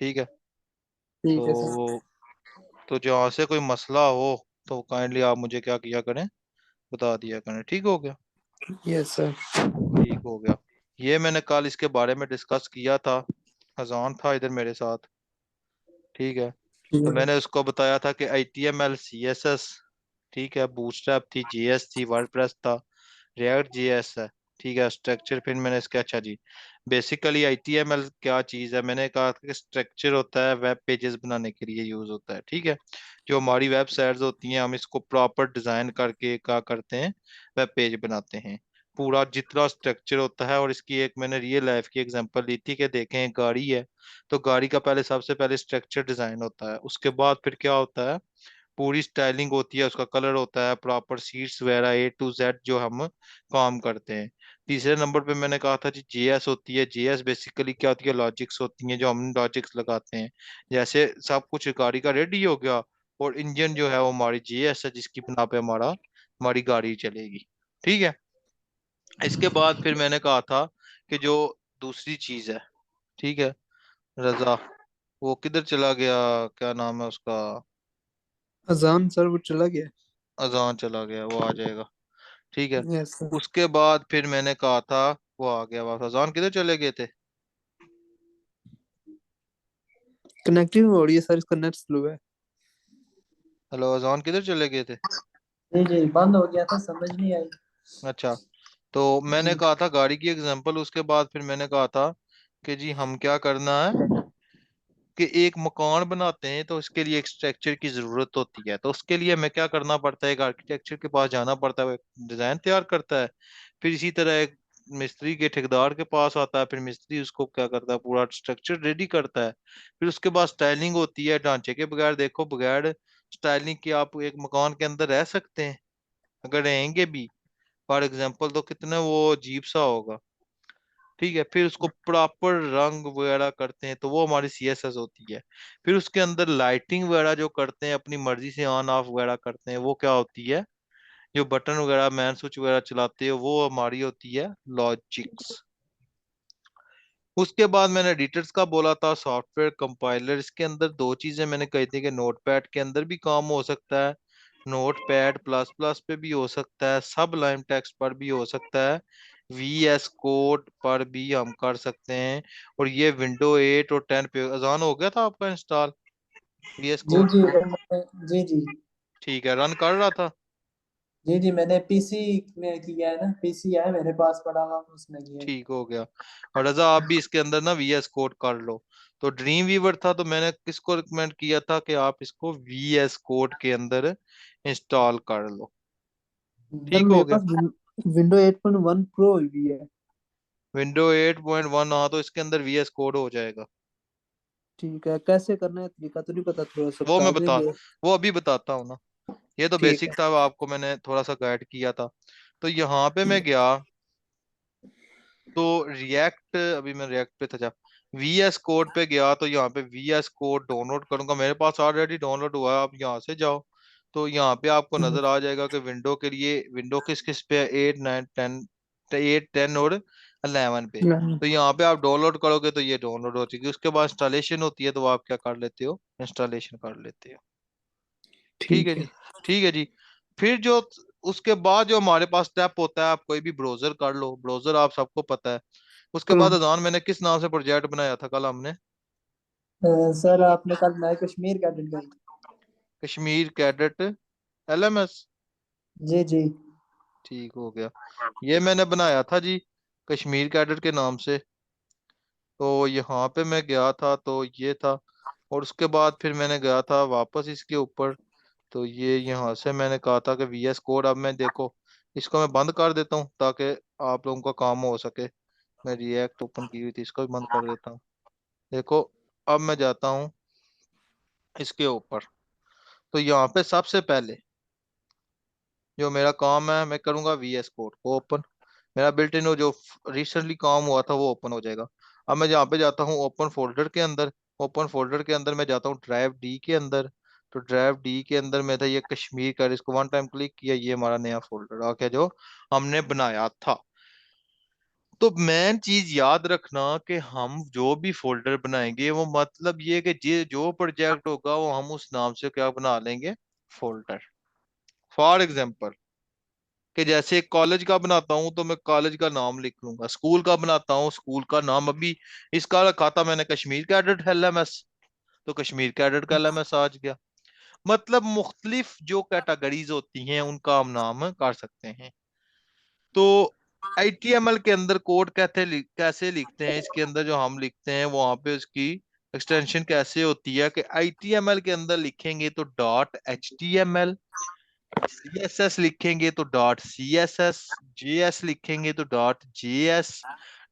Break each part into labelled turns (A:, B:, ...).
A: ठीक है।
B: ठीक है सर।
A: तो जहाँ से कोई मसला हो तो काइंडली आप मुझे क्या किया करें, बता दिया करें। ठीक हो गया?
B: Yes sir.
A: ठीक हो गया। ये मैंने कल इसके बारे में डिस्कस किया था, अजान था इधर मेरे साथ। ठीक है।
B: ठीक
A: तो
B: है।
A: मैंने उसको बताया था कि HTML CSS, ठीक है, बूटस्ट्रैप थी, JS थी, वर्डप्रेस था, रिएक्ट JS है। ठीक है। स्ट्रक्चर फिर मैंने इसके, अच्छा जी, बेसिकली HTML क्या चीज़ है, मैंने कहा कि स्ट्रक्चर होता है वेब पेजेस बनाने के लिए यूज होता है। ठीक है। जो हमारी वेबसाइट्स होती हैं हम इसको प्रॉपर डिजाइन करके क्या करते हैं, वेब पेज बनाते हैं। पूरा जितना स्ट्रक्चर होता है, और इसकी एक मैंने रियल लाइफ की एग्जांपल ली थी कि देखें एक गाड़ी है, तो गाड़ी का पहले सबसे पहले स्ट्रक्चर डिजाइन होता है, उसके बाद फिर क्या होता है, पूरी स्टाइलिंग होती है, उसका कलर होता है, प्रॉपर सीट्स वगैरह A to Z जो हम काम करते हैं। तीसरे नंबर पे मैंने कहा था जी JS होती है। JS बेसिकली क्या होती है, लॉजिक्स होती हैं जो हम लॉजिक्स लगाते हैं। जैसे सब कुछ गाड़ी का रेडी हो गया, और इंजन जो है वो हमारी JS है, जिसकी बिना पे हमारी गाड़ी चलेगी। ठीक है। इसके बाद फिर मैंने कहा था कि जो दूसरी चीज है, ठीक है, रजा, वो किधर चला गया, क्या नाम है उसका,
B: अजान सर वो चला गया।
A: अजान चला गया, वो आ जाएगा। ठीक है।
B: Yes sir.
A: उसके बाद फिर मैंने कहा था, वो आ गया वापस। अजान किधर चले गए थे?
B: कनेक्टिंग हो रही है सर, इसका नेट स्लो है।
A: हेलो, अजान किधर चले गए थे?
C: जी जी, बंद हो गया था, समझ नहीं आई।
A: अच्छा। तो मैंने
C: जी
A: कहा था गाड़ी की एग्जांपल, उसके बाद फिर मैंने कहा था कि जी हम क्या करना है, कि एक मकान बनाते हैं तो इसके लिए एक स्ट्रक्चर की जरूरत होती है। तो उसके लिए हमें क्या करना पड़ता है, एक आर्किटेक्चर के पास जाना पड़ता है, वो एक डिजाइन तैयार करता है। फिर इसी तरह एक मिस्त्री के ठेकेदार के पास आता है, फिर मिस्त्री उसको क्या करता है, पूरा स्ट्रक्चर रेडी करता है। फिर उसके बाद स्टाइलिंग होती है। ढांचे के बगैर, देखो, बगैर स्टाइलिंग के आप एक मकान के अंदर रह सकते हैं? अगर रहेंगे भी, फॉर एग्जाम्पल, तो कितना वो अजीब सा होगा। ठीक है। फिर उसको प्रॉपर रंग वगैरह करते हैं, तो वो हमारी CSS होती है। फिर उसके अंदर लाइटिंग वगैरह जो करते हैं, अपनी मर्जी से ऑन ऑफ वगैरह करते हैं, वो क्या होती है, जो बटन वगैरह मैन स्विच वगैरह चलाते हैं, वो हमारी होती है लॉजिक्स। उसके बाद मैंने एडिटर्स का बोला था, सॉफ्टवेयर कंपाइलर। इसके अंदर दो चीजें मैंने कही थी कि नोटपैड के अंदर भी काम हो सकता है, नोटपैड प्लस प्लस पे भी हो सकता है, सब लाइम टेक्स्ट पर भी हो सकता है, VS कोड पर भी हम कर सकते हैं। और ये Windows 8 और 10 पे अजान हो गया था आपका इंस्टॉल, VS
C: जी
A: कोड?
C: जी जी जी
A: ठीक है, रन कर रहा था।
C: जी जी, मैंने पीसी में किया है ना, पीसी है मेरे पास पड़ा हुआ, उसमें किया है।
A: ठीक हो गया। और रजा आप भी इसके अंदर ना VS कोड कर लो। तो ड्रीम वीवर था, तो मैंने किसको रिकमेंड किया था कि आप इसको VS कोड के अंदर इंस्टॉल कर लो।
B: सर
A: ठीक हो
B: मेरे
A: गया।
B: पास विंडो 8.1 प्रो भी है।
A: Windows 8.1, हाँ, तो इसके अंदर VS कोड हो जाएगा।
B: ठीक है, कैसे करना है तरीका तो नहीं पता, थोड़ा सा
A: वो
B: बता
A: मैं बता
B: देंगे।
A: वो अभी बताता हूँ ना। ये तो
B: ठीक
A: बेसिक
B: है।
A: था, आपको मैंने थोड़ा सा गाइड किया था। तो यहाँ पे मैं गया, तो रिएक्ट, अभी मैं रिएक्ट पे था जा, VS कोड पे गया, तो यहाँ पे VS कोड डाउनलोड करूंगा, मेरे पास ऑलरेडी डाउनलोड हुआ है। आप यहाँ से जाओ, तो यहाँ पे आपको नजर आ जाएगा कि विंडो के लिए, विंडो किस किस पे है, 8 9 10, 8 10 और 11 पे। तो यहाँ पे आप डाउनलोड करोगे तो ये डाउनलोड हो चुकी है। उसके बाद इंस्टॉलेशन होती है, तो आप क्या कर लेते हो, इंस्टॉलेशन कर लेते हो। ठीक है
B: ठीक है।
A: जी। ठीक है जी। फिर जो उसके बाद जो हमारे पास स्टेप होता है, आप कोई भी ब्राउजर कर लो, ब्राउजर आप सबको पता है। उसके बाद
B: क्रोम।
A: अजान, मैंने किस नाम से प्रोजेक्ट बनाया था कल हमने?
C: सर आपने कल नए कश्मीर कैडेट गई।
A: Kashmir cadet LMS।
C: जी जी
A: ठीक हो गया। ये मैंने बनाया था जी, कश्मीर कैडेट के नाम से। तो यहाँ पे मैं गया था, तो ये था। और उसके बाद फिर मैंने गया था वापस इसके ऊपर। तो ये यहाँ से मैंने कहा था कि VS कोड, अब मैं देखो, इसको मैं बंद कर देता हूँ ताकि आप लोगों का काम हो सके। मैं रिएक्ट ओपन की हुई थी, इसको भी बंद कर देता हूँ। देखो, अब मैं जाता हूँ इसके ऊपर। तो यहाँ पे सबसे पहले जो मेरा काम है, मैं करूंगा VS कोड को ओपन। मेरा बिल्ट इन जो रिसेंटली काम हुआ था वो ओपन हो जाएगा। अब मैं यहाँ पे जाता हूँ ओपन फोल्डर के अंदर। ओपन फोल्डर के अंदर मैं जाता हूँ ड्राइव डी के अंदर। तो ड्राइव डी के अंदर में था ये कश्मीर का, इसको वन टाइम क्लिक किया, ये हमारा नया फोल्डर आ गया जो हमने बनाया था। तो मेन चीज याद रखना कि हम जो भी फोल्डर बनाएंगे वो मतलब ये कि जो प्रोजेक्ट होगा वो हम उस नाम से क्या बना लेंगे, फोल्डर। फॉर एग्जाम्पल कि जैसे कॉलेज का बनाता हूँ तो मैं कॉलेज का नाम लिख लूंगा, स्कूल का बनाता हूँ स्कूल का नाम, अभी इसका रखा था मैंने कश्मीर कैडेट एलएमएस, तो कश्मीर कैडेट का एलएमएस आज गया। मतलब मुख्तलिफ जो कैटेगरीज होती हैं उनका हम नाम कर सकते हैं। तो HTML के अंदर कोड कैसे लिखते हैं, इसके अंदर जो हम लिखते हैं वहां पे उसकी एक्सटेंशन कैसे होती है कि HTML के अंदर लिखेंगे तो .html, CSS लिखेंगे तो .css, JS लिखेंगे तो .js,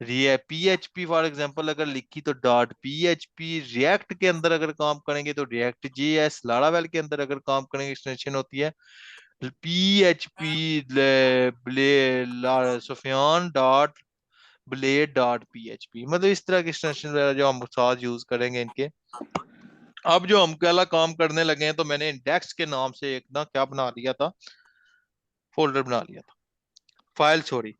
A: PHP फॉर एग्जांपल अगर लिखी तो .php, रिएक्ट के अंदर अगर काम करेंगे तो रिएक्ट JS, लारावेल के अंदर अगर काम करेंगे एक्सटेंशन होती है PHP सुफियान .blade.php। मतलब इस तरह के एक्सटेंशन वगैरह जो हम साथ यूज करेंगे इनके। अब जो हम पहला काम करने लगे हैं तो मैंने इंडेक्स के नाम से एक ना क्या बना लिया था, फोल्डर बना लिया था, फाइल सॉरी।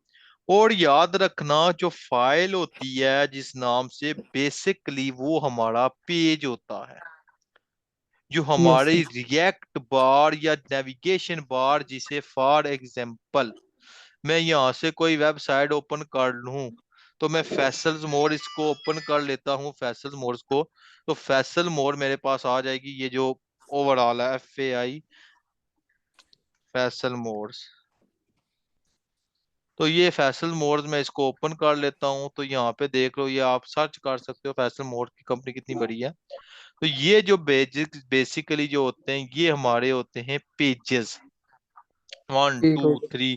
A: और याद रखना जो फाइल होती है जिस नाम से, बेसिकली वो हमारा पेज होता है, जो
B: यस
A: हमारे रिएक्ट बार या नेविगेशन बार, जिसे फॉर एग्जांपल मैं यहाँ से कोई वेबसाइट ओपन कर लूं तो मैं फैसल मोर इसको ओपन कर लेता हूँ, फैसल मोर को, तो फैसल मोर मेरे पास आ जाएगी, ये जो ओवरऑल है FAI फैसल मोर्स। तो ये फैसल मोर्स मैं इसको ओपन कर लेता हूँ, तो यहाँ पे देख लो, ये आप सर्च कर सकते हो फैसल मोर्स की कंपनी कितनी बड़ी है। तो ये जो बेसिकली जो होते हैं ये हमारे होते हैं पेजेस, 1
B: ठीक
A: 2
B: हो
A: 3,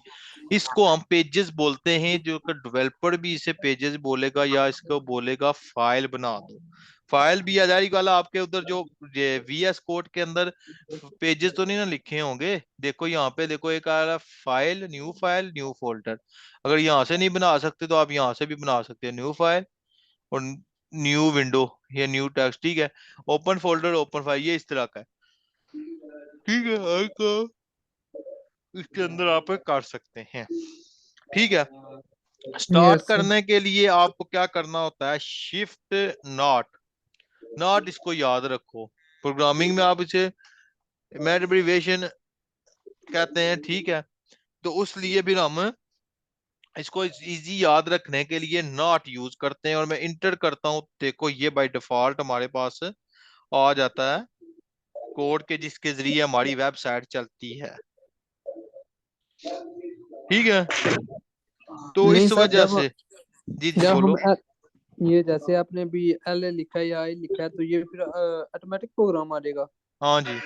A: इसको हम पेजेस बोलते हैं। जो डेवलपर भी इसे पेजेस बोलेगा या इसको बोलेगा फाइल बना दो। फाइल भी आ जाएगी वाला आपके उधर जो VS कोड के अंदर पेजेस तो नहीं ना लिखे होंगे। देखो यहाँ पे देखो एक आ रहा है फाइल न्यू फोल्डर। अगर यहाँ से नहीं बना सकते तो आप यहाँ से भी बना सकते हैं, न्यू फाइल और न्यू विंडो या न्यू टेक्स्ट, ठीक है। ओपन फोल्डर ओपन फाइल, ये इस तरह का है, ठीक है। इसके अंदर आप कर सकते हैं, ठीक है। स्टार्ट
B: यस
A: करने के लिए आपको क्या करना होता है, शिफ्ट नॉट, नॉट इसको याद रखो। प्रोग्रामिंग में आप इसे मैट एब्रिविएशन कहते हैं, ठीक है। तो उस लिए भी हम इसको इजी याद रखने के लिए नॉट यूज करते हैं। और मैं इंटर करता हूं, देखो ये बाय डिफॉल्ट हमारे पास आ जाता है कोड के जिसके जरिए हमारी वेबसाइट चलती है, ठीक है। तो
B: नहीं
A: इस
B: सर,
A: वजह
B: जब
A: से जी जी
B: जब हम
A: बोलो।
B: ये जैसे आपने भी एल लिखा है या आई लिखा है तो ये फिर ऑटोमेटिक प्रोग्राम आ जाएगा।
A: हाँ जी, ये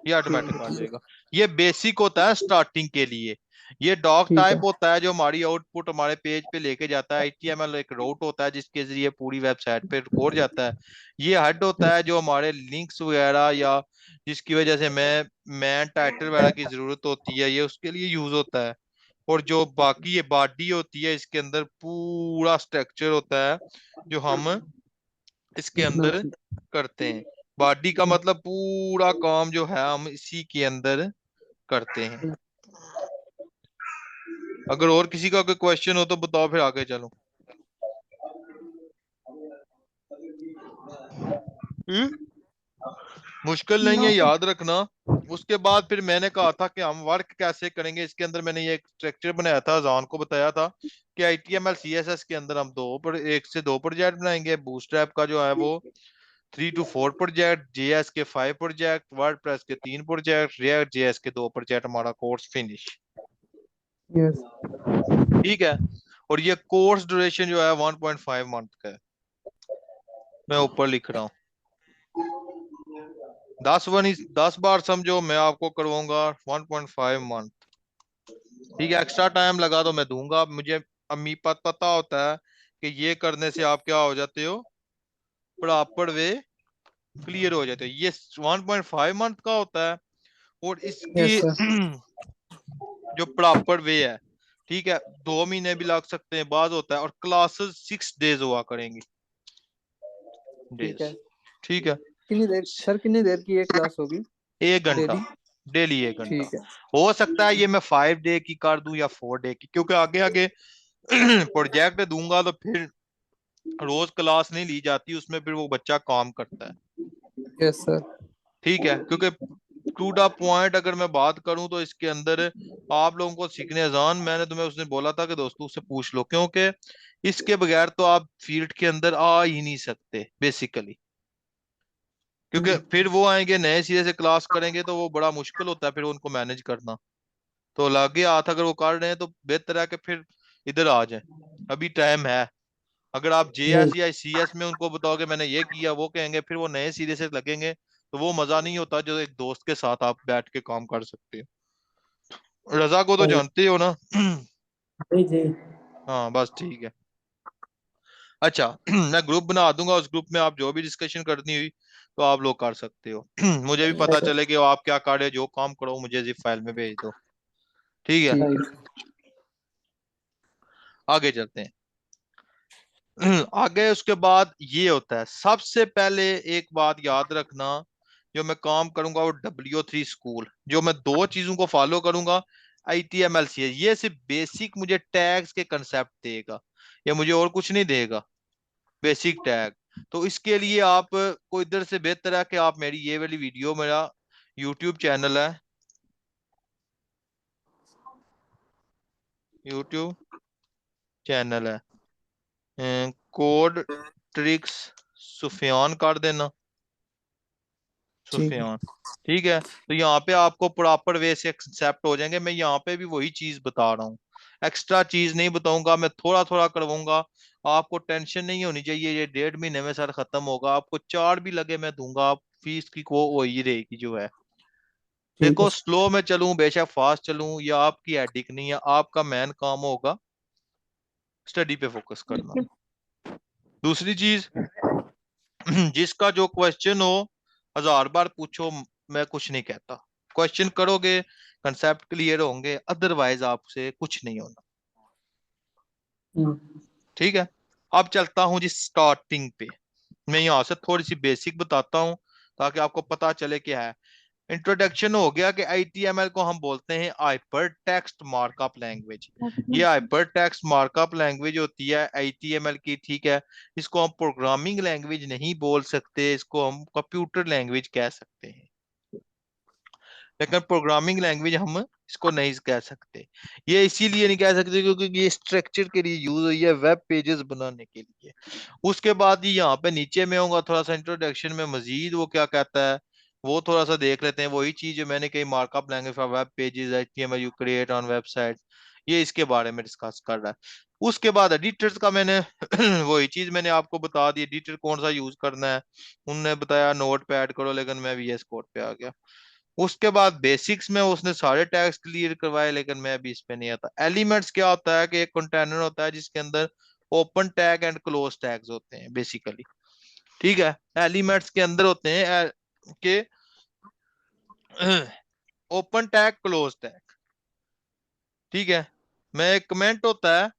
B: ठीक
A: ऑटोमेटिक
B: है
A: आ
B: ठीक
A: जाएगा। ये बेसिक होता है स्टार्टिंग के लिए। ये डॉक
B: ठीक है
A: टाइप होता है जो हमारी आउटपुट हमारे पेज पे लेके जाता है। HTML एक राउट होता है जिसके जरिए पूरी वेबसाइट पे रिकॉर्ड जाता है। ये हेड होता
B: यस
A: है जो हमारे लिंक्स वगैरह या जिसकी वजह से मैं टाइटल वगैरह की जरूरत होती है, ये उसके लिए यूज होता है। और जो बाकी ये बॉडी होती है इसके अंदर पूरा स्ट्रक्चर होता है जो हम इसके
B: इतना
A: अंदर करते हैं। बॉडी का मतलब पूरा काम जो है हम इसी के अंदर करते हैं। अगर और किसी का कोई क्वेश्चन हो तो बताओ, फिर आगे चलो। हम्म? मुश्किल नहीं है, याद रखना। उसके बाद फिर मैंने कहा था कि हम वर्क कैसे करेंगे इसके अंदर। मैंने ये एक स्ट्रक्चर बनाया था, जान को बताया था कि HTML CSS के अंदर हम एक से दो प्रोजेक्ट बनाएंगे। बूटस्ट्रैप का जो है वो 3 to 4 प्रोजेक्ट, JS के 5 प्रोजेक्ट, वर्डप्रेस के 3 प्रोजेक्ट, रिएक्ट JS के 2 प्रोजेक्ट, हमारा कोर्स फिनिश,
B: यस
A: ठीक है। और ये कोर्स ड्यूरेशन जो है 1.5 मंथ का है, मैं ऊपर लिख रहा हूँ। 10 बार समझो, मैं आपको करवाऊंगा 1.5 मंथ, ठीक है। एक्स्ट्रा टाइम लगा तो मैं दूंगा, मुझे अम्मी पता होता है कि ये करने से आप क्या हो जाते हो, प्रॉपर वे क्लियर हो जाते हो। ये 1.5 मंथ का होता है। और इसकी
B: यस सर
A: जो प्रॉपर वे है, ठीक है, 2 महीने भी लग सकते हैं, बाद होता है। और क्लासेस 6 डेज हुआ करेंगी,
B: ठीक
A: डेज,
B: है।
A: ठीक है।
B: कितनी देर सर, कितनी देर की एक क्लास होगी
A: 1 घंटा,
B: डेली?
A: डेली 1 घंटा।
B: ठीक है
A: हो सकता है ये मैं 5 डे की कर दूं या 4 डे की, क्योंकि आगे आगे प्रोजेक्ट दूंगा तो फिर रोज क्लास नहीं ली जाती, उसमें फिर वो बच्चा काम करता है।
B: Yes sir.
A: ठीक है, क्योंकि टू द पॉइंट अगर मैं बात करूं तो इसके अंदर आप लोगों को सीखने अजान, मैंने तुम्हें उसने बोला था कि दोस्तों से पूछ लो, क्योंकि इसके बगैर तो आप फील्ड के अंदर आ ही नहीं सकते बेसिकली। क्योंकि फिर वो आएंगे नए सिरे से क्लास करेंगे तो वो बड़ा मुश्किल होता है फिर उनको मैनेज करना। तो लगे हाथ अगर वो कर रहे हैं तो बेहतर है कि फिर इधर आ जाए, अभी टाइम है। अगर आप जेएस या सीएस में उनको बताओगे मैंने ये किया, वो कहेंगे, फिर वो नए सिरे से लगेंगे तो वो मजा नहीं होता जो एक दोस्त के साथ आप बैठ के काम कर सकते हो। रजा को तो जानते हो ना?
C: जी जी।
A: हाँ बस ठीक है। अच्छा मैं ग्रुप बना दूंगा, उस ग्रुप में आप जो भी डिस्कशन करनी हुई तो आप लोग कर सकते हो। मुझे भी पता चले कि आप क्या कर रहे हो, जो काम करो मुझे जिप फाइल में भेज दो। ठीक है,
B: ठीक है।
A: आगे चलते हैं। आगे उसके बाद ये होता है, सबसे पहले एक बात याद रखना, जो मैं काम करूंगा वो W3 स्कूल, जो मैं दो चीजों को फॉलो करूंगा, ITML है, ये सिर्फ बेसिक मुझे टैग्स के कंसेप्ट देगा, ये मुझे और कुछ नहीं देगा, बेसिक टैग। तो इसके लिए आप को इधर से बेहतर है कि आप मेरी ये वाली वीडियो, मेरा यूट्यूब चैनल है, यूट्यूब चैनल है कोड ट्रिक्स सुफियान कर देना,
B: ठीक है।
A: सुफियान। ठीक है, तो यहाँ पे आपको प्रॉपर वे से एक्सेप्ट हो जाएंगे। मैं यहाँ पे भी वही चीज बता रहा हूँ, एक्स्ट्रा चीज नहीं बताऊंगा, मैं थोड़ा थोड़ा करवाऊंगा। आपको टेंशन नहीं होनी चाहिए, ये 1.5 महीने में सर खत्म होगा, आपको 4 भी लगे मैं दूंगा, आप फीस की को वही रहेगी जो है।
B: ठीक है
A: देखो
B: सर।
A: स्लो में चलूं बेशक फास्ट चलूं, या आपकी एडिक नहीं है, आपका मेन काम होगा स्टडी पे फोकस करना। दूसरी चीज, जिसका जो क्वेश्चन हो 1000 बार पूछो, मैं कुछ नहीं कहता, क्वेश्चन करोगे कंसेप्ट क्लियर होंगे, अदरवाइज आपसे कुछ नहीं होना।
C: हम्म।
A: ठीक है, अब चलता हूं जी स्टार्टिंग पे। मैं यहाँ से थोड़ी सी बेसिक बताता हूँ ताकि आपको पता चले क्या है। इंट्रोडक्शन हो गया कि ITML को हम बोलते हैं हाइपर टेक्स्ट मार्कअप लैंग्वेज। ये हाइपर टेक्स्ट मार्कअप लैंग्वेज होती है ITML की। ठीक है, इसको हम प्रोग्रामिंग लैंग्वेज नहीं बोल सकते, इसको हम कंप्यूटर लैंग्वेज कह सकते हैं, लेकिन प्रोग्रामिंग लैंग्वेज हम इसको नहीं कह सकते। ये इसीलिए नहीं कह सकते क्योंकि ये स्ट्रक्चर के लिए यूज हुई है, वेब पेजेस बनाने के लिए। उसके बाद ही यहाँ पे नीचे में होगा थोड़ा सा इंट्रोडक्शन में मजीद वो क्या कहता है वो थोड़ा सा देख लेते हैं। वही चीज जो मैंने कही, markup language for web pages HTML you create on website, ये इसके बारे में डिस्कस कर रहा है। उसके बाद एडिटर्स का मैंने वही चीज मैंने आपको बता दी, एडिटर कौन सा यूज करना है। उनने बताया नोट पैड करो, लेकिन मैं VS कोड पे आ गया। उसके बाद बेसिक्स में उसने सारे टैग्स क्लियर करवाए, लेकिन मैं अभी इस पे नहीं आता। एलिमेंट्स क्या होता है कि एक कंटेनर होता है जिसके अंदर open tag and close tags होते हैं बेसिकली। ठीक है, एलिमेंट्स के अंदर होते हैं के ओपन टैग क्लोज टैग। ठीक है, मैं एक कमेंट होता है,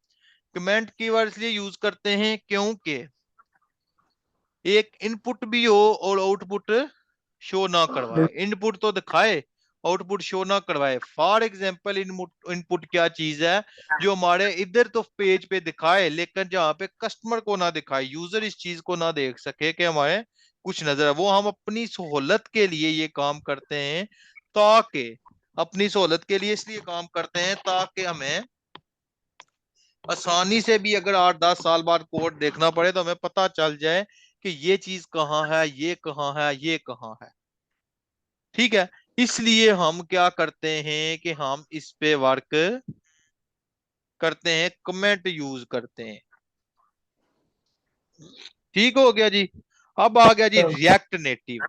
A: कमेंट कीवर्ड इसलिए यूज करते हैं क्योंकि एक इनपुट भी हो और आउटपुट शो ना करवाए। इनपुट तो दिखाए, आउटपुट शो ना करवाए। फॉर एग्जाम्पल इनपुट, इनपुट क्या चीज है जो हमारे इधर तो पेज पे दिखाए लेकिन जहाँ पे कस्टमर को ना दिखाए, यूजर इस चीज को ना देख सके कि हमारे कुछ नजर है। वो हम अपनी सहूलत के लिए ये काम करते हैं, ताकि अपनी सहूलत के लिए इसलिए काम करते हैं ताकि हमें आसानी से भी अगर 8-10 साल बाद कोड देखना पड़े तो हमें पता चल जाए कि ये चीज कहाँ है, ये कहाँ है, ये कहाँ है। ठीक है, इसलिए हम क्या करते हैं कि हम इस पे वर्क करते हैं, कमेंट यूज करते हैं। ठीक हो गया जी। अब आ गया जी रिएक्ट नेटिव।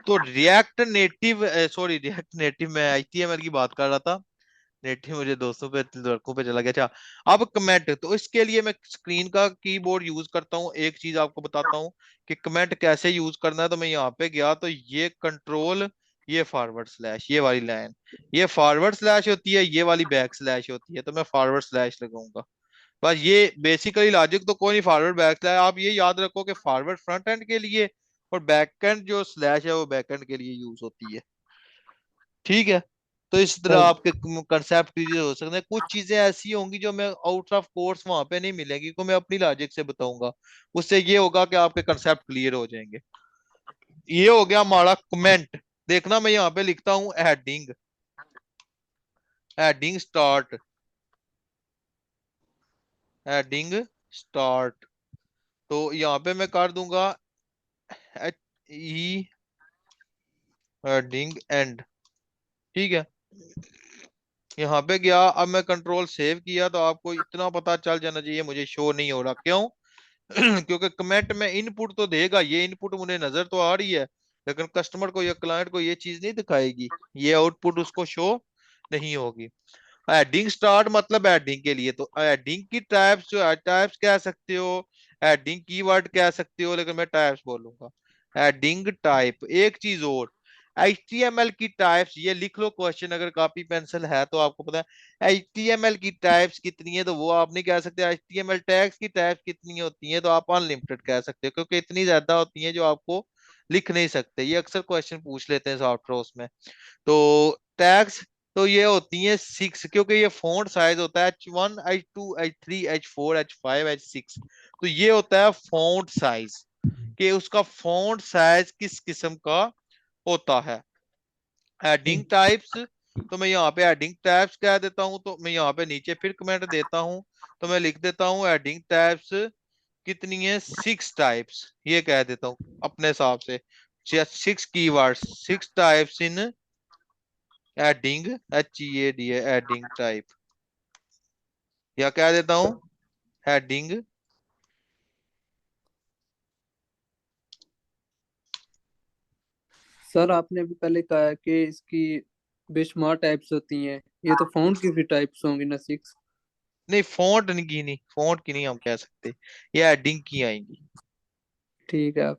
A: तो react native, sorry react native, मैं HTML की बात कर रहा था, नेटिव मुझे दोस्तों पे लड़कों पे चला गया। अच्छा, अब कमेंट, तो इसके लिए मैं स्क्रीन का कीबोर्ड यूज करता हूँ। एक चीज आपको बताता हूँ कि कमेंट कैसे यूज करना है। तो मैं यहाँ पे गया तो ये कंट्रोल, ये फॉरवर्ड स्लैश, ये वाली लाइन, ये फॉरवर्ड स्लैश होती है, ये वाली बैक स्लैश होती है, तो मैं फॉरवर्ड स्लैश लगाऊंगा। बस ये बेसिकली लॉजिक तो कोई नहीं, फॉरवर्ड बैक स्लैश। आप ये याद रखो कि फॉरवर्ड फ्रंट एंड के लिए और बैक एंड जो स्लैश है वो बैक एंड के लिए यूज होती है। ठीक है, तो इस तरह
C: सर
A: आपके कंसेप्ट क्लियर हो सकते हैं। कुछ चीजें ऐसी होंगी जो मैं आउट ऑफ कोर्स वहां पे नहीं मिलेंगी, को मैं अपनी लॉजिक से बताऊंगा, उससे ये होगा कि आपके कंसेप्ट क्लियर हो जाएंगे। ये हो गया हमारा कमेंट। देखना मैं यहाँ पे लिखता हूँ heading, heading start, heading start. तो यहाँ पे मैं कर दूंगा एच ई हेडिंग एंड। ठीक है, यहाँ पे गया। अब मैं कंट्रोल सेव किया तो आपको इतना पता चल जाना चाहिए मुझे शो नहीं हो रहा क्यों। क्योंकि कमेंट में इनपुट तो देगा, ये इनपुट मुझे नजर तो आ रही है, लेकिन कस्टमर को या क्लाइंट को ये चीज नहीं दिखाएगी, ये आउटपुट उसको शो नहीं होगी। हेडिंग स्टार्ट मतलब हेडिंग के लिए, तो हेडिंग की टाइप्स जो है, टाइप्स कह सकते हो, हेडिंग कीवर्ड कह सकते हो, लेकिन मैं टाइप्स बोलूंगा। Heading type. एक चीज और, HTML की टाइप्स, ये लिख लो क्वेश्चन, अगर कॉपी पेंसिल है तो आपको पता है HTML की टाइप्स कितनी है, तो वो आप नहीं कह सकते। HTML टैग्स की टाइप्स कितनी होती है, तो आप अनलिमिटेड कह सकते हो, क्योंकि इतनी ज्यादा होती है जो आपको लिख नहीं सकते। ये अक्सर क्वेश्चन पूछ लेते हैं सॉफ्टवेयर में। तो टैग्स तो ये होती है 6, क्योंकि ये फॉन्ट साइज होता है H1 H2 H3 H4 H5 H6। तो ये होता है फॉन्ट साइज, कि उसका फॉन्ट साइज किस किस्म का होता है। हेडिंग टाइप्स, तो मैं यहाँ पे हेडिंग टाइप्स कह देता हूँ, तो मैं यहाँ पे नीचे फिर कमेंट देता हूँ, तो मैं लिख देता हूँ हेडिंग टाइप्स कितनी है, 6 टाइप्स, ये कह देता हूँ अपने हिसाब से। 6 keywords, 6 types in adding, HEAD है एडिंग टाइप, या क्या देता हूं हेडिंग।
B: सर आपने भी पहले कहा है कि इसकी बेशुमार टाइप्स होती हैं, ये तो फाउंड की भी टाइप्स होंगी ना 6?
A: नहीं, फोंट की नहीं हम कह सकते, ये हेडिंग की आएंगी।
B: ठीक है।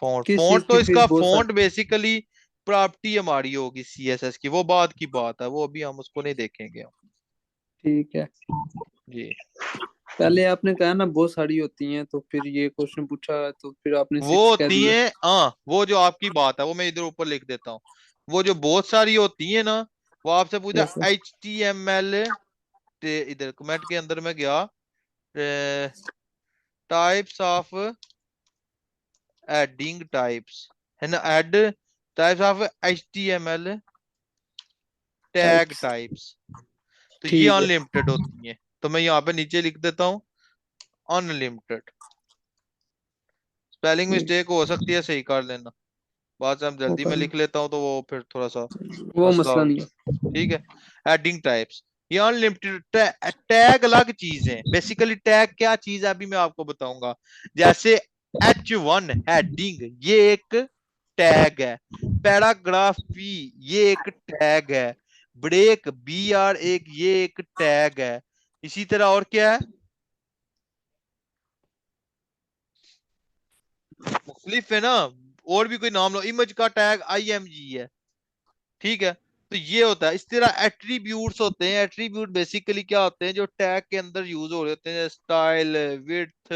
A: फोंट
B: किस चीज
A: फोंट
B: की
A: तो
B: फिर
A: इसका
B: बहुत
A: फोंट
B: सारी।
A: बेसिकली प्रॉपर्टी हमारी होगी CSS की, वो बात की बात है, वो अभी हम उसको नहीं देखेंगे हम।
B: ठीक है।
A: जी,
B: पहले आपने कहा ना बहुत सारी होती हैं, तो फिर ये क्वेश्चन पूछा तो फिर आपने
A: वो
B: 6 कह
A: होती
B: दिया।
A: हैं, हाँ वो जो आपकी बात है वो मैं इधर ऊपर लिख देता हूँ। वो जो बहुत सारी होती है ना, वो आपसे पूछा
B: यस सर।
A: HTML, इधर कमेंट के अंदर में गया, टाइप्स ऑफ एडिंग टाइप्स, है ना, add types of HTML tag
B: types.
A: Types. तो ये
B: ठीक है।
A: अनलिमिटेड होती हैं, तो मैं यहाँ पे नीचे लिख देता हूँ अनलिमिटेड। स्पेलिंग
B: ठीक।
A: मिस्टेक हो सकती है, सही कर लेना। बाद से हम
B: वो
A: जल्दी में
B: करना,
A: लिख लेता हूँ तो वो फिर थोड़ा सा
B: वो
A: मसला
B: मसला
A: हो।
B: नहीं है।
A: ठीक है, एडिंग टाइप्स, ये अनलिमिटेड। टैग अलग चीज है, बेसिकली टैग क्या चीज है अभी मैं आपको बताऊंगा। जैसे H1 हेडिंग, ये एक टैग है। पैराग्राफ P, ये एक टैग है। ब्रेक BR, एक ये एक टैग है। इसी तरह और क्या है, मुख्तलिफ है ना। और भी कोई नाम लो, इमेज का टैग IMG है। ठीक है, तो ये होता है। इस तरह एट्रीब्यूट्स होते हैं। एट्रीब्यूट बेसिकली क्या होते हैं, जो टैग के अंदर यूज हो रहे होते हैं, स्टाइल, विड्थ,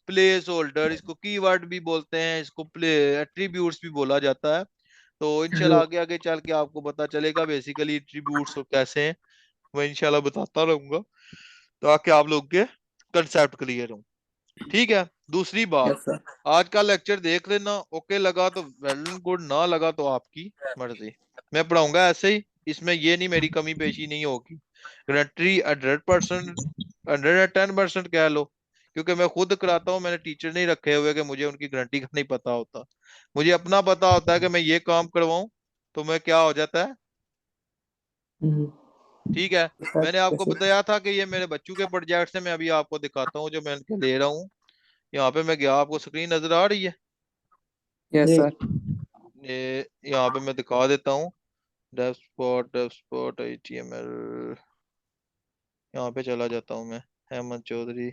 A: प्लेस होल्डर, इसको कीवर्ड भी बोलते हैं, इसको प्ले एट्रीब्यूट्स भी बोला जाता है। तो इंशाल्लाह आगे आगे चल के आपको पता चलेगा बेसिकली एट्रीब्यूट्स कैसे हैं, मैं इंशाल्लाह बताता रहूंगा, ताकि आप लोग के कंसेप्ट क्लियर हो। ठीक है, दूसरी बात,
B: यस सर।
A: आज का लेक्चर देख लेना, ओके लगा तो वेल एंड गुड, ना लगा तो आपकी मर्जी। मैं पढ़ाऊंगा ऐसे ही, इसमें ये नहीं मेरी कमी पेशी नहीं होगी। गारंटी 100%, 110% कह लो, क्योंकि मैं खुद कराता हूँ, मैंने टीचर नहीं रखे हुए कि मुझे उनकी गारंटी का नहीं पता होता। मुझे अपना पता होता है कि मैं ये काम करवाऊं तो मैं क्या हो जाता है।
C: हम्म,
A: ठीक है, मैंने आपको
C: कैसे?
A: बताया था कि ये मेरे बच्चों के प्रोजेक्ट्स हैं, मैं अभी आपको दिखाता हूँ जो मैं इनके ले रहा हूँ। यहाँ पे मैं गया, आपको स्क्रीन नजर आ रही है,
B: यस
C: जी।
B: सर।
A: ये यहाँ पे मैं दिखा देता हूँ। डेव स्पॉट HTML, यहाँ पे चला जाता हूँ मैं, हेमंत चौधरी,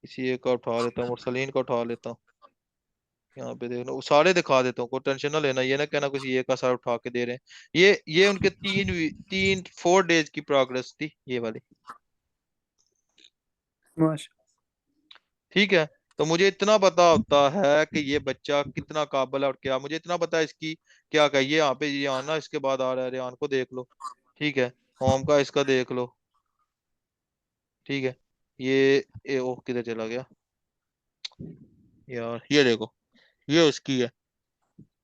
A: इसी एक का उठा लेता हूँ, मुरसलीन का उठा लेता हूँ। यहाँ पे देखना, वो सारे दिखा देता हूँ, कोई टेंशन ना लेना, ये ना कहना किसी एक का सारा उठा के दे रहे हैं। ये उनके 4 डेज की प्रोग्रेस थी, ये वाली।
B: माश।
A: ठीक है, तो मुझे इतना पता होता है कि ये बच्चा कितना काबिल है और क्या, मुझे इतना पता है इसकी क्या कहिए। यहाँ पे ये आना इसके बाद आ रहा है, रेहान को देख लो, ठीक है, होम का इसका देख लो, ठीक है। ओ किधर चला गया यार, ये देखो, ये उसकी है,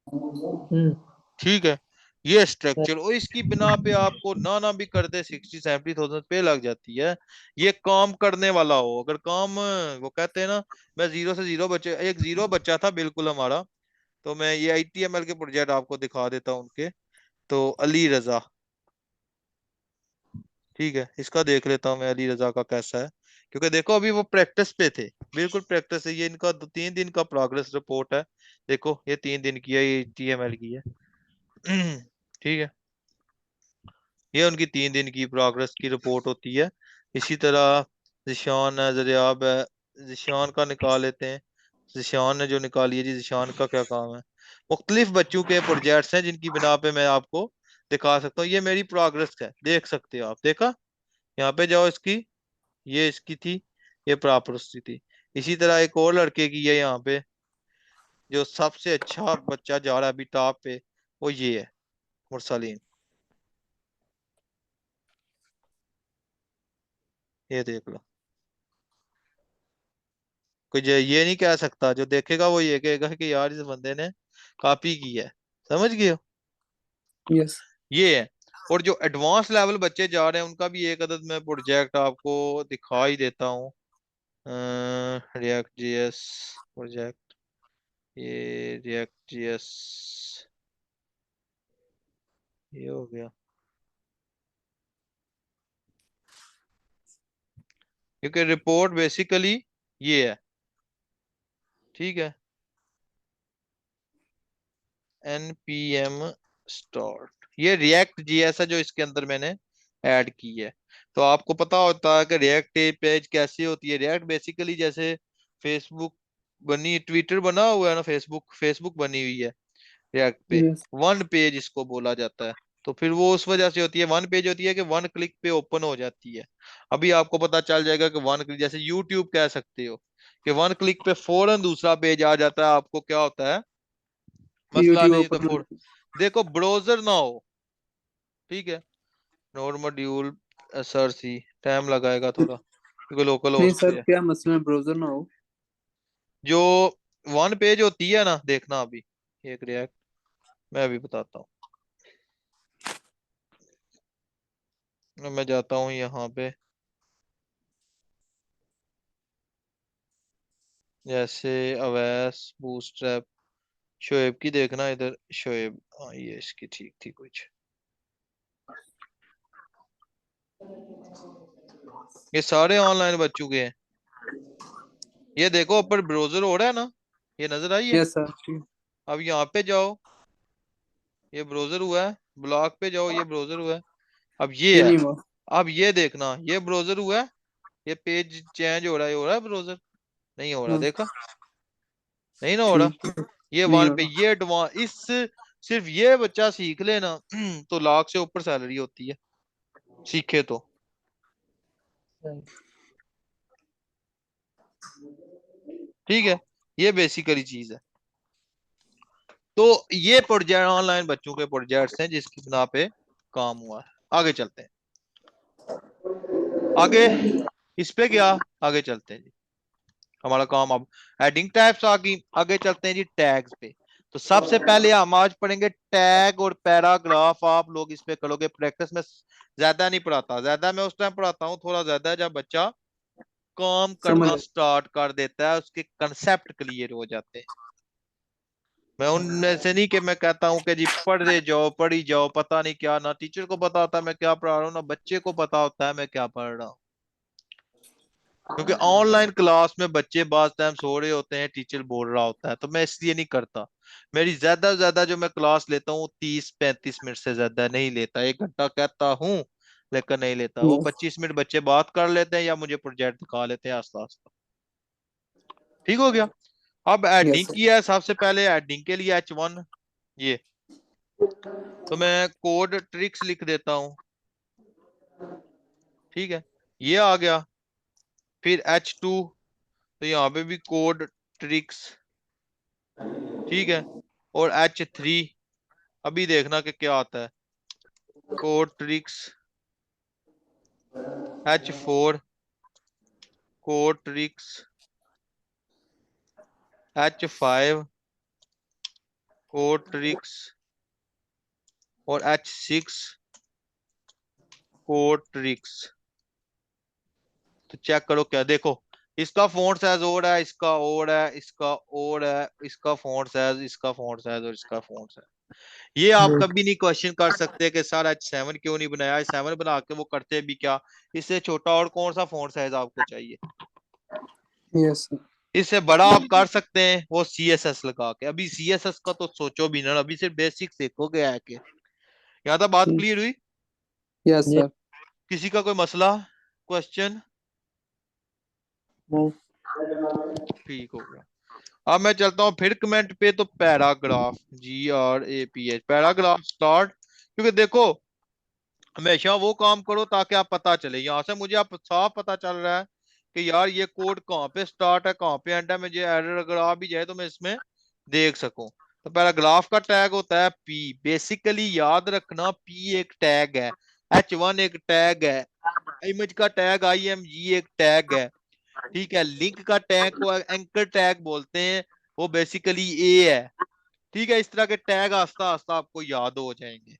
C: हम्म।
A: ठीक है। ये स्ट्रक्चर, और इसकी बिना पे आपको ना ना भी कर दे 60-70 थाउजेंड पे लग जाती है। ये काम करने वाला हो, अगर काम, वो कहते हैं ना, मैं जीरो से जीरो बच्चे, एक जीरो बच्चा था बिल्कुल हमारा। तो मैं ये ITML के प्रोजेक्ट आपको दिखा देता हूँ उनके। तो अली रजा, ठीक है, इसका देख लेता हूँ मैं अली रजा का कैसा है, क्योंकि देखो अभी वो प्रैक्टिस पे थे, बिल्कुल प्रैक्टिस है। ये इनका 3 दिन का प्रोग्रेस रिपोर्ट है, देखो ये 3 दिन की है, ये TML की है। ठीक है, ये उनकी 3 दिन की प्रोग्रेस की रिपोर्ट होती है। इसी तरह जिशान है, जरियाब है, जिशान का निकाल लेते हैं। जिशान ने जो निकाली है जी, जिशान का क्या काम है। मुख्तलिफ बच्चों के प्रोजेक्ट्स हैं जिनकी बिना पे मैं आपको दिखा सकता हूँ। ये मेरी प्रोग्रेस है, देख सकते हो आप, देखा, यहाँ पे जाओ इसकी, ये इसकी थी, ये प्राप्त थी। इसी तरह एक और लड़के की है यहाँ पे, जो सबसे अच्छा बच्चा जा रहा है अभी टॉप पे, वो ये है, मुरसलीन। ये देख लो, कोई ये नहीं कह सकता, जो देखेगा वो ये कहेगा कि यार इस बंदे ने कॉपी की है। समझ गए हो,
B: यस।
A: ये है। और जो एडवांस लेवल बच्चे जा रहे हैं उनका भी एक अदद मैं प्रोजेक्ट आपको दिखा ही देता हूँ। React.js प्रोजेक्ट, ये React.js, ये हो गया, क्योंकि रिपोर्ट बेसिकली ये है, ठीक है। npm start, ये रिएक्ट जीएस है जो इसके अंदर मैंने ऐड की है। तो आपको पता होता है कि रिएक्ट पेज कैसी होती है। रिएक्ट बेसिकली जैसे फेसबुक बनी, ट्विटर बना हुआ है ना, फेसबुक फेसबुक बनी हुई है रिएक्ट पे,
B: यस।
A: वन पेज इसको बोला जाता है। तो फिर वो उस वजह से होती है, वन पेज होती है कि वन क्लिक पे ओपन हो जाती है। अभी आपको पता चल जाएगा कि वन क्लिक, जैसे यूट्यूब कह सकते हो कि वन क्लिक पे फौरन दूसरा पेज आ जाता है, आपको क्या होता है, मसला
B: यूट्यूब
A: नहीं तो
B: ओपन हो
A: फोर, देखो ब्राउजर ना हो, ठीक है, नोड मॉड्यूल सर्च ही टाइम लगाएगा थोड़ा, क्योंकि लोकल
B: नहीं
A: होस्ट
B: सर,
A: पे है।
B: क्या मसला है ब्राउजर ना हो?
A: जो वन पेज होती है ना, देखना अभी एक रिएक्ट, मैं अभी बताता हूँ। मैं जाता हूँ यहाँ पे, जैसे अवैस, बूटस्ट्रैप, शोएब की देखना इधर, शोएब, हाँ ये इसकी ठीक थी कुछ। ये सारे ऑनलाइन बच चुके हैं। ये देखो ऊपर ब्राउजर हो रहा है ना, ये नजर आई है।
B: यस सर, ठीक।
A: अब यहाँ पे जाओ, ये ब्राउजर हुआ है, ब्लॉग पे जाओ, ये ब्राउजर हुआ है। अब ये
B: ये
A: है,
B: नहीं हुआ।
A: अब ये देखना, ये ब्राउजर हुआ है, ये पेज चेंज हो रहा है, हो रहा है ब्राउजर, नहीं हो रहा,
B: हाँ,
A: देखा, नहीं ना हो रहा।
B: ठीक है।
A: ये
B: नहीं
A: वन
B: हो
A: पे,
B: रहा।
A: ये एडवांस, इस सिर्फ ये बच्चा सीख लेना तो लाख से ऊपर सैलरी होती है, सीखे तो, ठीक है। ये बेसिकली चीज है। तो ये प्रोजेक्ट ऑनलाइन बच्चों के प्रोजेक्ट्स हैं जिसकी बिना पे काम हुआ है। आगे चलते हैं, आगे इस पे क्या, आगे चलते हैं जी, हमारा काम अब हेडिंग टाइप्स आ गई। आगे चलते हैं जी टैग्स पे। तो सबसे पहले हम आज पढ़ेंगे टैग और पैराग्राफ। आप लोग इस पे करोगे प्रैक्टिस में, ज्यादा नहीं पढ़ाता, ज्यादा मैं उस टाइम पढ़ाता हूँ थोड़ा ज्यादा जब बच्चा काम
B: समझ
A: करना
B: आया।
A: स्टार्ट कर देता है, उसके कंसेप्ट क्लियर हो जाते हैं। मैं उनमें से नहीं कि मैं कहता हूँ कि जी पढ़ रहे जाओ, पढ़ी जाओ, पता नहीं क्या, ना टीचर को पता होता है मैं क्या पढ़ा रहा हूँ, ना बच्चे को पता होता है मैं क्या पढ़ रहा हूँ। क्योंकि ऑनलाइन क्लास में बच्चे बाज टाइम सो रहे होते हैं, टीचर बोल रहा होता है, तो मैं इसलिए नहीं करता। मेरी ज्यादा से ज्यादा जो मैं क्लास लेता हूँ 30-35 मिनट से ज्यादा नहीं लेता, 1 घंटा कहता हूँ लेकिन नहीं लेता। वो 25 मिनट बच्चे बात कर लेते हैं या मुझे प्रोजेक्ट दिखा लेते हैं आस्ता आस्ता, ठीक हो गया। अब
B: यस
A: एडिंग
B: सर।
A: किया है, सबसे पहले एडिंग के लिए H1, ये, तो मैं कोड ट्रिक्स लिख देता हूँ, ठीक है, ये आ गया। फिर H2, तो यहाँ पे भी कोड ट्रिक्स, ठीक है। और H3 अभी देखना कि क्या आता है, code tricks, H4 code tricks, H5 code tricks और H6 कोड ट्रिक्स। तो चेक करो क्या, देखो इसका फॉन्ट साइज और है, इसका और है, इसका और है, इसका फॉन्ट साइज, इसका फॉन्ट साइज और इसका फॉन्ट साइज। ये आप
B: राइट।
A: कभी नहीं क्वेश्चन कर सकते कि सर H7 क्यों नहीं बनाया, H7 बना के वो करते भी क्या, इससे छोटा और कौन सा फॉन्ट साइज आपको चाहिए।
B: Yes sir.
A: इससे बड़ा आप कर सकते हैं वो CSS लगा के। अभी CSS का तो सोचो भी ना, अभी सिर्फ बेसिक्स देखोगे आके। यहाँ तक बात क्लियर हुई?
B: यस
C: ये
B: सर।
A: किसी का कोई मसला, क्वेश्चन?
C: नहीं।
A: ठीक हो गया। अब मैं चलता हूँ फिर कमेंट पे। तो पैराग्राफ, GRAPH, पैराग्राफ स्टार्ट। क्योंकि देखो हमेशा वो काम करो ताकि आप पता चले, यहाँ से मुझे आप साफ पता चल रहा है कि यार ये कोड कहाँ पे स्टार्ट है कहाँ पे एंड है, मुझे एरर अगर आ भी जाए तो मैं इसमें देख सकूं। तो पैराग्राफ का टैग होता है P। बेसिकली याद रखना P एक टैग है, H1 एक टैग है, इमेज का टैग IMG एक टैग है, ठीक है। लिंक का टैग को एंकर टैग बोलते हैं, वो बेसिकली A है, ठीक है। इस तरह के टैग आस्ता आस्ता आपको याद हो जाएंगे।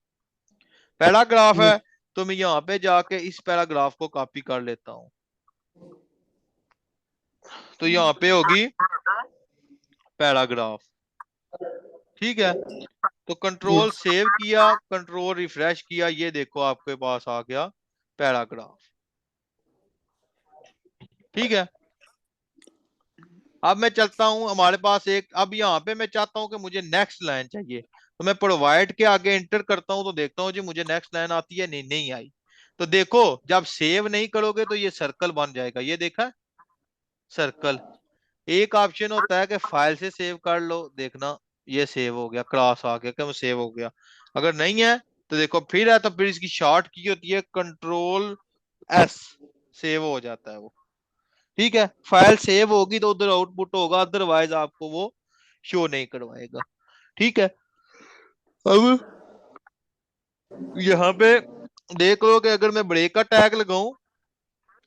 A: पैराग्राफ है तो मैं यहाँ पे जाके इस पैराग्राफ को कॉपी कर लेता हूँ। तो यहाँ पे होगी पैराग्राफ, ठीक है। तो कंट्रोल
C: यस।
A: सेव किया, कंट्रोल रिफ्रेश किया, ये देखो आपके पास आ गया पैराग्राफ, ठीक है। अब मैं चलता हूं, हमारे पास एक, अब यहाँ पे मैं चाहता हूं कि मुझे नेक्स्ट लाइन चाहिए, तो मैं प्रोवाइड के आगे एंटर करता हूं तो देखता हूं जी मुझे नेक्स्ट लाइन आती है, नहीं नहीं आई। तो देखो जब सेव नहीं करोगे तो ये सर्कल बन जाएगा, ये देखा सर्कल। एक ऑप्शन होता है कि फाइल से सेव कर लो, देखना ये सेव हो गया, क्रॉस आ गया, क्या सेव हो गया। अगर नहीं है तो देखो फिर है, तो फिर इसकी शॉर्ट की होती है Ctrl+S, सेव हो जाता है वो, ठीक है। फाइल सेव होगी तो उधर आउटपुट होगा, अदरवाइज आपको वो शो नहीं करवाएगा, ठीक है। अब यहाँ पे देख लो कि अगर मैं ब्रेक का टैग लगाऊं,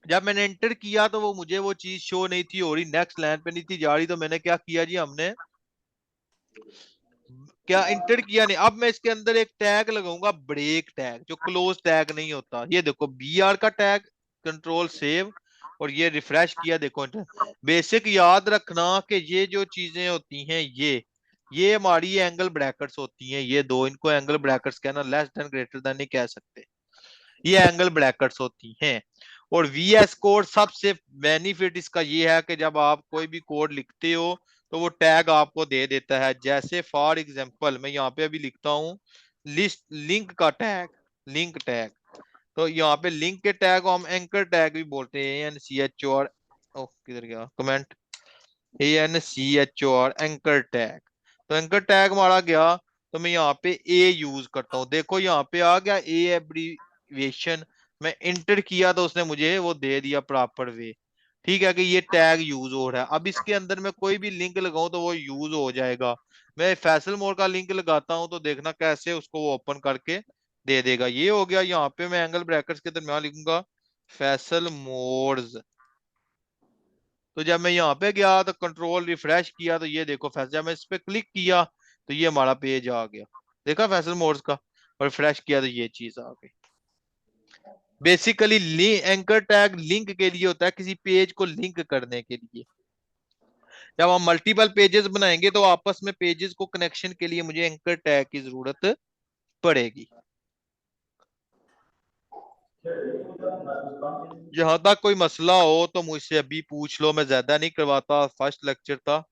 A: जब मैंने एंटर किया तो वो मुझे वो चीज शो नहीं थी हो रही, नेक्स्ट लाइन पे नहीं थी जा रही, तो मैंने क्या किया जी, हमने क्या इंटर किया नहीं। अब मैं इसके अंदर एक टैग लगाऊंगा, ब्रेक टैग, जो क्लोज टैग नहीं होता। ये देखो BR का टैग, कंट्रोल सेव, और ये रिफ्रेश किया, देखो बेसिक याद रखना कि ये जो चीजें होती हैं ये हमारी एंगल ब्रैकेट्स होती हैं, ये दो, इनको एंगल ब्रैकेट्स कहना, लेस देन ग्रेटर देन नहीं कह सकते, ये एंगल ब्रैकेट्स होती हैं। और VS कोड सबसे बेनिफिट इसका ये है कि जब आप कोई भी कोड लिखते हो तो वो टैग आपको दे देता है। जैसे फॉर एग्जांपल मैं यहाँ पे अभी लिखता हूँ लिस्ट लिंक का टैग, लिंक टैग, तो यहाँ पे लिंक के टैग को हम एंकर टैग भी बोलते हैं, ANCHOR, ओ किधर गया कमेंट, ANCHOR, एंकर टैग। तो एंकर टैग मारा गया तो मैं यहाँ पे A यूज करता हूँ, देखो यहाँ पे आ गया A एब्रीविएशन, मैं इंटर किया तो उसने मुझे वो दे दिया प्रॉपर वे, ठीक है, कि ये टैग यूज हो रहा है। अब इसके अंदर मैं कोई भी लिंक लगाऊं तो वो यूज हो जाएगा। मैं फैसल मोर का लिंक लगाता हूं तो देखना कैसे उसको वो ओपन करके दे देगा। ये हो गया, यहाँ पे मैं एंगल ब्रैकेट्स के दरमियान लिखूंगा फैसल मोर्स। तो जब मैं यहाँ पे गया तो कंट्रोल रिफ्रेश किया तो ये देखो फैसल, जब मैं इस पे क्लिक किया तो ये हमारा पेज आ गया, देखा फैसल मोर्स का, और रिफ्रेश किया तो ये चीज आ गई। बेसिकली एंकर टैग लिंक के लिए होता है, किसी पेज को लिंक करने के लिए। जब हम मल्टीपल पेजेस बनाएंगे तो आपस में पेजेस को कनेक्शन के लिए मुझे एंकर टैग की जरूरत पड़ेगी। यहाँ तक कोई मसला हो तो मुझसे अभी पूछ लो, मैं ज्यादा नहीं करवाता, फर्स्ट लेक्चर था,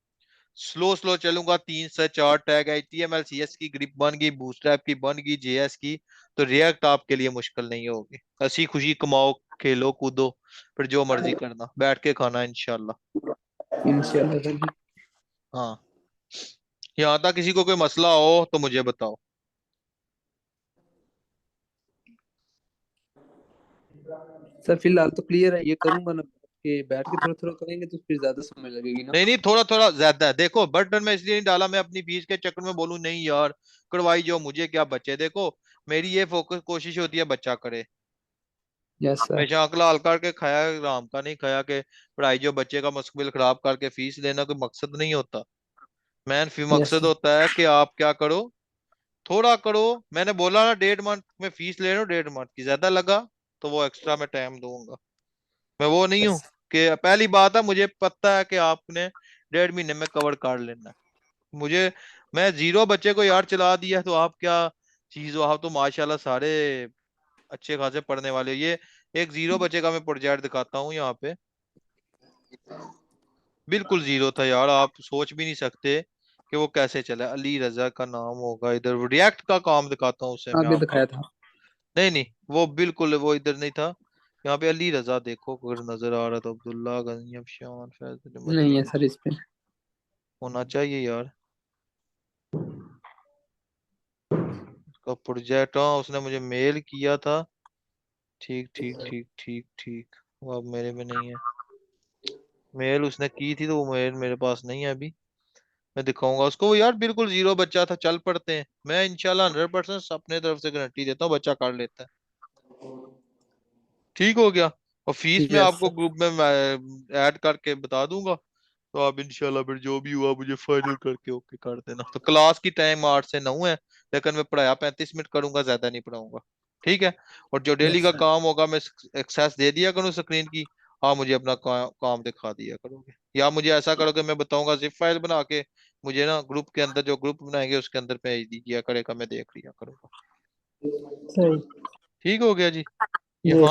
A: स्लो स्लो चलूंगा। 3 से 4 टैग, HTML CS की ग्रिप बन गई, बूटस्ट्रैप की बन गई, JS की, तो रिएक्ट आपके लिए मुश्किल नहीं होगी। हंसी खुशी कमाओ, खेलो कूदो, फिर जो मर्जी करना, बैठ के खाना इंशाल्लाह।
B: इंशाल्लाह।
A: हाँ, यहाँ तक किसी को कोई मसला हो तो मुझे बताओ।
B: सर फिलहाल तो क्लियर है, ये करूंगा ना। कि बैठ के थोड़ा थोड़ा करेंगे तो फिर ज्यादा समय लगेगी ना।
A: नहीं नहीं, थोड़ा थोड़ा ज्यादा है। देखो बर्डन में इसलिए नहीं डाला मैं अपनी फीस के चक्कर में बोलूं नहीं यार करवाई जो, मुझे क्या बचे। देखो मेरी ये फोकस कोशिश होती है बच्चा करे।
B: Yes sir.
A: हमेशा अकल हल करके खाया, राम का नहीं खाया कि पढ़ाई जो बच्चे का मुस्तकबिल खराब करके फीस लेना कोई मकसद नहीं होता। मैन फी
B: यस
A: मकसद होता है कि आप क्या करो, थोड़ा करो। मैंने बोला ना 1.5 मंथ में फीस ले रहा हूँ, 1.5 मंथ की ज्यादा लगा तो वो एक्स्ट्रा मैं टाइम दूंगा। मैं वो नहीं हूँ
B: यस।
A: कि पहली बात है मुझे पता है कि आपने 1.5 महीने में कवर कर लेना है। मुझे, मैं 0 बच्चे को यार चला दिया तो आप क्या चीज हो, आप तो माशाल्लाह सारे अच्छे खासे पढ़ने वाले हो। ये एक 0 बच्चे का मैं प्रोजेक्ट दिखाता हूँ यहाँ पे, बिल्कुल 0 था यार, आप सोच भी नहीं सकते कि वो कैसे चला। अली रजा का नाम होगा, इधर रिएक्ट का काम दिखाता हूँ उसे मैं
B: आगे
A: आपको।
B: दिखाया था।
A: नहीं नहीं, वो बिल्कुल वो इधर नहीं था। यहाँ पे अली रजा देखो अगर नजर आ रहा तो, अब्दुल्ला गनी अफशान फैजल
B: नहीं है
A: मदनी
B: सर इस पे।
A: होना चाहिए यार उसका प्रोजेक्ट। हाँ उसने मुझे मेल किया था। ठीक ठीक ठीक ठीक ठीक, वो अब मेरे में नहीं है। मेल उसने की थी तो वो मेल मेरे पास नहीं है अभी। मैं दिखाऊंगा उसको। वो यार बिल्कुल 0 बच्चा था, चल पड़ते हैं। मैं इंशाल्लाह 100% अपने तरफ से गारंटी देता हूँ बच्चा कर लेता है। ठीक हो गया। और फीस में
B: यस
A: आपको
B: सर।
A: ग्रुप में ऐड करके बता दूंगा। तो आप इंशाल्लाह फिर जो भी हुआ मुझे फाइनल करके ओके कर देना। तो क्लास की टाइम 8 से 9 है, लेकिन मैं पढ़ाया 35 मिनट करूंगा, ज्यादा नहीं पढ़ाऊंगा। ठीक है। और जो डेली
B: यस
A: का
B: सर।
A: काम होगा मैं एक्सेस दे दिया करूँ स्क्रीन की। हाँ मुझे अपना काम दिखा दिया करोगे, या मुझे ऐसा करोगे मैं बताऊंगा जिप फाइल बना के मुझे ना ग्रुप के अंदर, जो ग्रुप बनाएंगे उसके अंदर भेज दीजिए करेगा, मैं देख लिया करूंगा।
C: सही।
A: ठीक हो गया जी।
C: ये
A: यहाँ